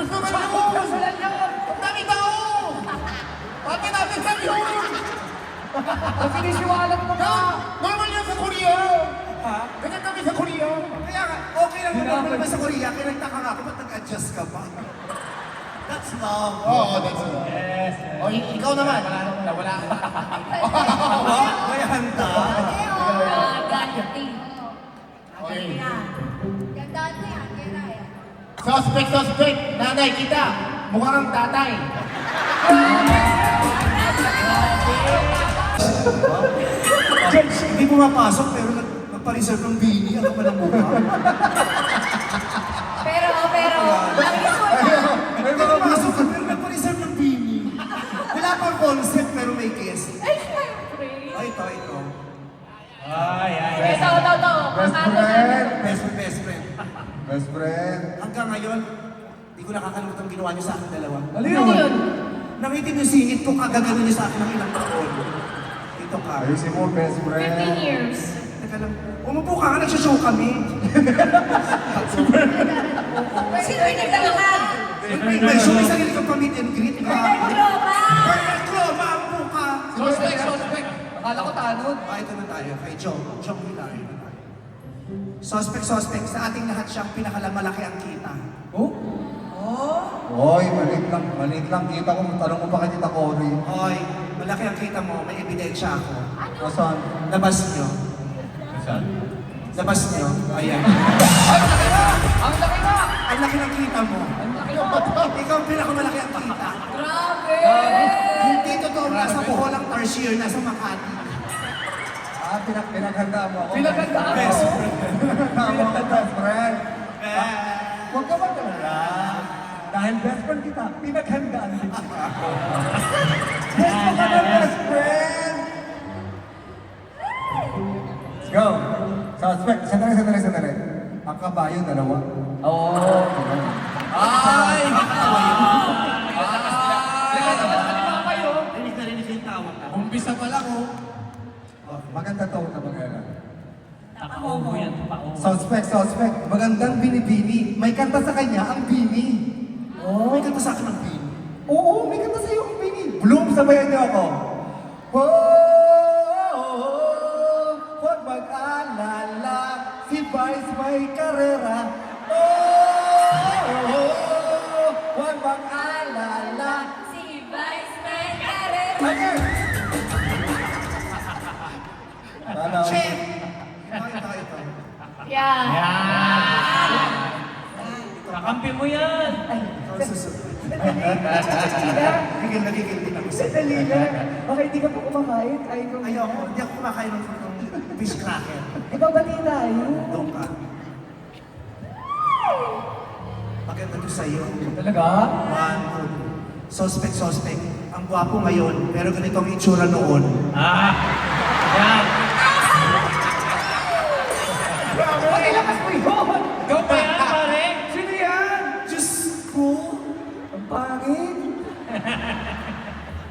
Personal yun! Ang dami tao! Pati natin sa yun! Kasi nisiwalat mo na! Normal yan sa Korea! Ha? Ganyan kami sa Korea! Kaya nga, okay lang naman naman sa Korea, kaya nagtaka nga ako, ba't nag-adjust ka pa? That's love. Oo, that's it. Yes. O, ikaw naman. Wala ka. May handa. Ganti. Okay. Gandaan mo yan, kaya yan. Suspect! Nanay kita! Mukha kang tatay! Hindi pumapasok, pero nagpa-reserve ng bini, ang kapal ng mukha. Pero, Hindi pumapasok ka, pero nagpa-reserve ng bini. Wala pang concept, pero may guest. ay, syempre. Ay, ito. Ito. Best friend! Best friend. Best friend! Hanggang ngayon, hindi ko nakakalimutan ang ginawa niyo sa akin dalawa. Ano yun? Nangitim yung singit ko, kagagano niyo sa akin ng ilang taon. Ito ka. Ayusin mo, best 15 friend! years. Teka lang, umupo ka nga, nagsashow kami. Sino yung nagdalakan? May show, may sarili kang pa-meet and greet ka. Gloma! Kloma, umupo ka. Suspect! Akala ko tanod. Ito na tayo, kay Joe. Joe Hilario na tayo. Suspect, sa ating lahat siyang pinakalamalaki ang kita. Hoy, maliit lang. Kita ko, tanong mo pa kay Tita Cory. Hoy, malaki ang kita mo, may ebidensya ako. Nasaan? Labas niyo. Labas niyo. Ayan. Ang laki na! Ang laki ng kita mo. Ikaw ang pinakamalaki ang kita. Grabe! Hindi totoo nasa Bohol ang Tarsier, nasa Makati. Pinaghanda mo ako. Pinagandaan mo! Best friend. Tama ako, best friend. Huwag ka magkalala. Dahil best friend kita, pinaghandaan din kita. Yes, mo ka na best friend! Let's go. Suspect, sandali. Ang kabayo, dalawa. Oo. Ay! Rinig yung tawag ko. Umpisa pa lang, oh. Maganda to, kabagala. Paomo yan, Suspect. Magandang binibini. May kanta sa kanya, ang bini. May kanta sa akin ng pin. Oo, may kanta sa'yo ang bini. Bloom, sabayan niyo ako. Huwag mag-alala, si Vice may karera. Huwag mag-alala. Si Vice Man Carrera. Okay. Tanaw. Chef! Ito. Yan. Kakampi mo yan! Ikaw susunod. Nagigil din ako sa Dali na. Baka hindi ka pa kumakain. Ayoko, hindi ako kumakain ng fish cracker. Ibabati tayo. Doon ka. Maganda to sa'yo. Talaga? One, two. Suspect. Ang gwapo ngayon, pero ganito ang itsura noon. Yan! Pag ilakas mo yun! Ikaw pa yan, pare? Sino yan? Diyos ko! Ang pangit.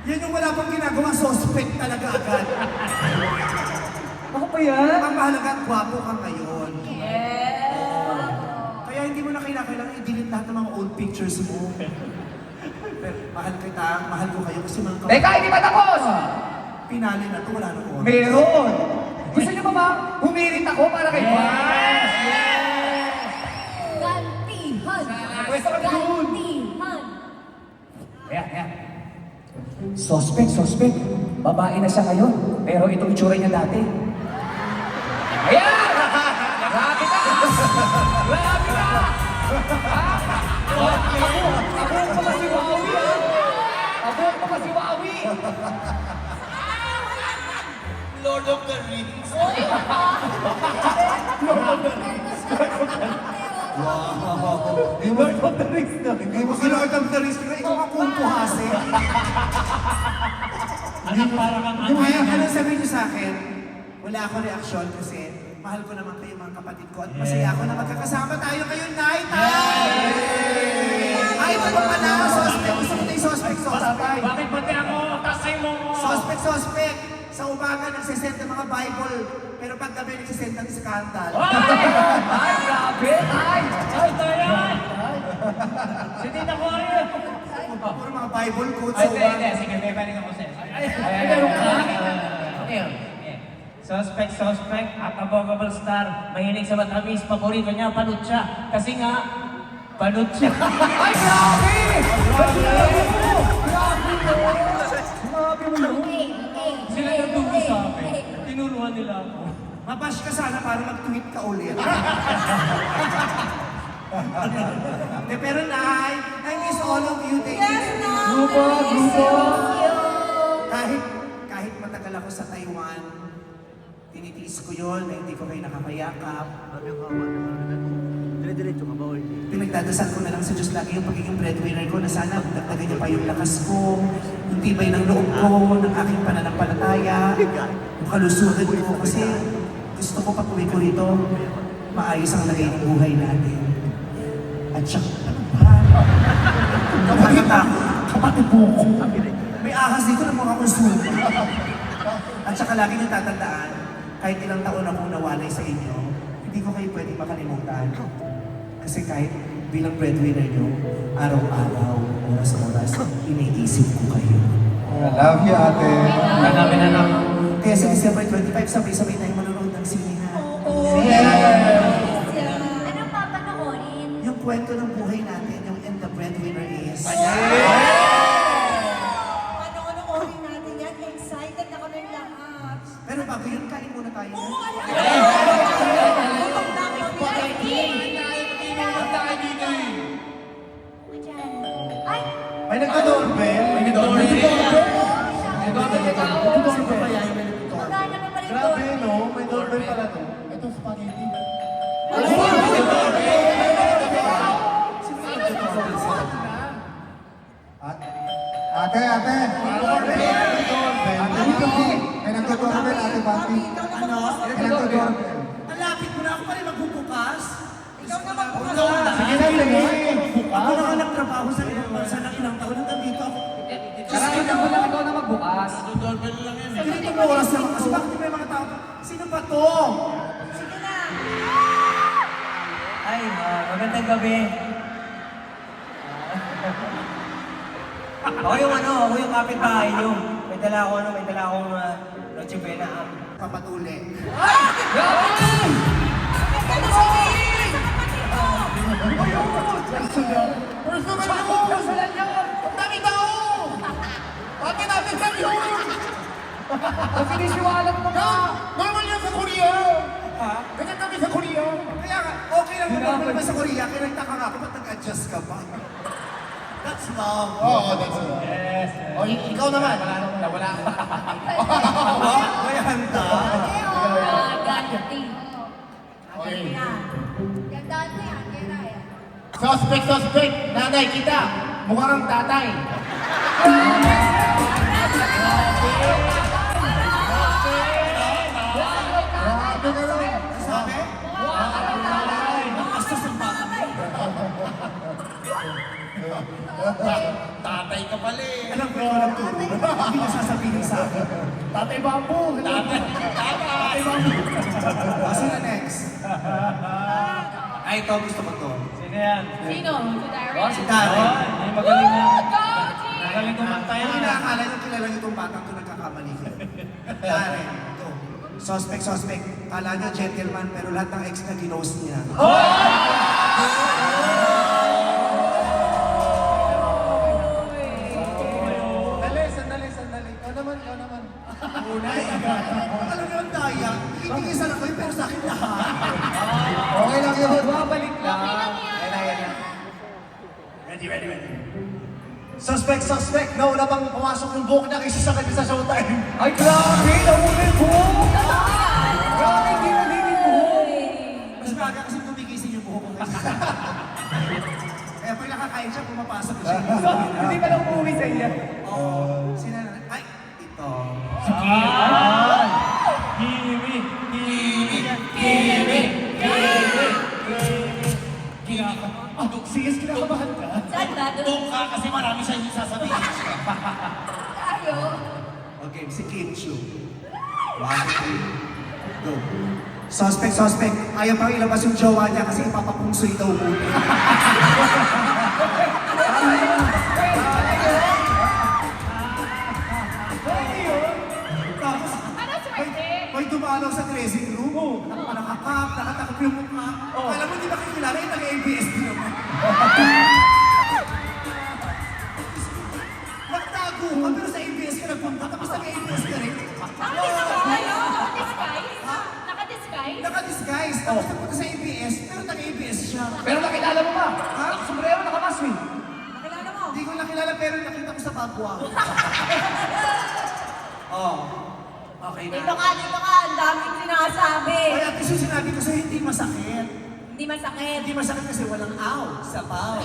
Yan yung wala pang ginagawa, suspect talaga agad. Ako pa yan? Ang mahalaga, gwapo ka ngayon. Yeah. Kaya hindi mo na kailangan i-delete lahat ng mga old pictures mo. Pero mahal ko kayo kasi mga Teka, hindi pa tapos! pinali na to, wala na oras. Meron! Gusto niyo ba humirit ako para kay Juan? Gantihan. Pwesto ka doon. Gantihan. Ayan. Suspect. Babae na siya ngayon, pero itong itsura niya dati. Ayan! Grabe ka! Abo pa si Wawi, ha? Abo pa si Wawi! Lord of the Rings! Hindi mo Lord of the Rings na. Hindi mo si Lord of the Rings, pero ikaw ang kumpuhase. Anak, para kang Kaya anong sabihin niyo sa akin? Wala ako reaksyon kasi mahal ko naman kayo mga kapatid ko at masaya ako na magkakasama tayo kayo night time! Ay, ano pa na? Suspect! Gusto mo na yung suspect. Bakit pati ako? Tasay mo ko! Suspect! Sa umaga nagsisend ng mga Bible, pero pag gabi nagsisend ng skandal. Ay, grabe! Ay! Ito yan! Si Tita Cory. Puro mga Bible quotes. Ay, so, hindi. Sige, may panig ako sa'yo. Ay, meron ka? Okay, okay. Suspect, at abogable star. Mahilig sa matamis, paborito niya, panutsa. Kasi nga, panutsa. Ay, grabe! Grabe mo! Grabe mo yun! Sila nagdugo sa akin. Tinuruan nila ako. mabash ka sana para mag-tweet ka ulit. De, pero Nay, I miss all of you. Thank you. Grupo! Kahit matagal ako sa Taiwan, tinitiis ko yun na hindi ko kayo nakapayakap. Pinagdadasal ko na lang sa Diyos lagi yung pagiging breadwinner ko na sana dagdagan niya pa yung lakas ko, yung tibay ng loob ko, ng aking pananampalataya, yung kalusugan ko kasi gusto ko pag uwi ko rito, maayos ang lagay ng buhay natin. At saka, kapatid po ko. May ahas dito ng mga konsumo. At saka lagi niyo tatandaan, kahit ilang taon akong nawalay sa inyo, hindi ko kayo pwedeng makalimutan. Kasi kahit bilang breadwinner niyo, araw-araw, oras-oras, iniisip ko kayo. I love you, ate. Anak. Kaya sa December 25, sabay-sabay tayo manonood ng sine na. Anong papanoorin? Yung kwento ng buhay natin, yung And the Breadwinner Is. Panoorin natin yan. Excited ako ng lahat. Pero bago yun, kain muna tayo. Oo, alam ko. Ay! May nagka-doorbell. Magana pa pala yung Grabe, no? May doorbell pala to. Ito, spaghetti. Ate! May nagka-doorbell, Ate Bati. Ano? May nagka-doorbell. Ang lapit mo na ako pa rin magbubukas. Ikaw naman po. Sige na, sige. Ako na nga nagtrabaho sa ibang bansa ng ilang taon hanggang dito ako. Karamihan mo lang ikaw na magbukas. Ganitong oras naman kasi bakit may mga tao? Sino ba to? Sige na. Ay, magandang gabi. Ako yung kapitbahay niyo. May dala akong Noche Buena. Papatuli. Personal niya! Ang dami tao! Pati natin sa yun! Ang sinisiwalat mo ka! Normal yan sa Korea! Ha? Ganyan kami sa Korea! Kaya nga, okay lang naman sa Korea. Kaya nagtaka nga ako, ba't nag-adjust ka ba? That's love. Oo, that's it. Yes. O, ikaw naman. Wala ka. May handa. Ganti. Okay. Gandaan mo yan, kay Ryan. Suspect! Nanay kita! Mukha kang tatay! Grabe ka lang! Sabi? Basta sa bata. Tatay ka pala eh! Alam ko yung walang turo. Hindi na sasabihin sa akin. Tatay bambu! Tatay bambu! Sino next? Ay, ito gusto ko to. Sino yan? Sino? Si Darren? Si Darren. Ay, magaling na. Gaji! Magaling kumanta Ang yan. inaakala niyo kilala niyo itong batang to nagkakamali kayo. Darren, ito. Suspect. Kala niya gentleman pero lahat ng ex na ginost niya. Sandali. Ikaw naman. Unay, alam niyo ang daya. Hindi isa na kayo pero sa akin lahat. Okay lang yun. Babalik na. Ready. Suspect. Nauna bang pumasok yung buhok niya kaysa sa kanya sa showtime? Ay, grabe! Nahuli ko! Grabe, hindi nalilig ko! Mas baga kasi tumigisin yung buhok ko kasi. Kaya pag nakakain siya, pumapasok siya. Hindi pa lang umuwi sa iya. Sino na? Ay, ito. Kiwi. Sige, kinakabahan ka. Saan ba? Doon ka kasi marami siya yung sasabihin. tayo. Okay, si Kim Chu. 1, 2, 3, go. Suspect. Ayaw pang ilabas yung jowa niya kasi ipapapungsoy daw muna. pero nakita ko sa bagwa. Oh. Okay na. Dito ka, ang daming sinasabi. Kaya at least yung sinabi ko sa'yo, hindi masakit. Hindi masakit. Hindi masakit kasi walang aw sa pao.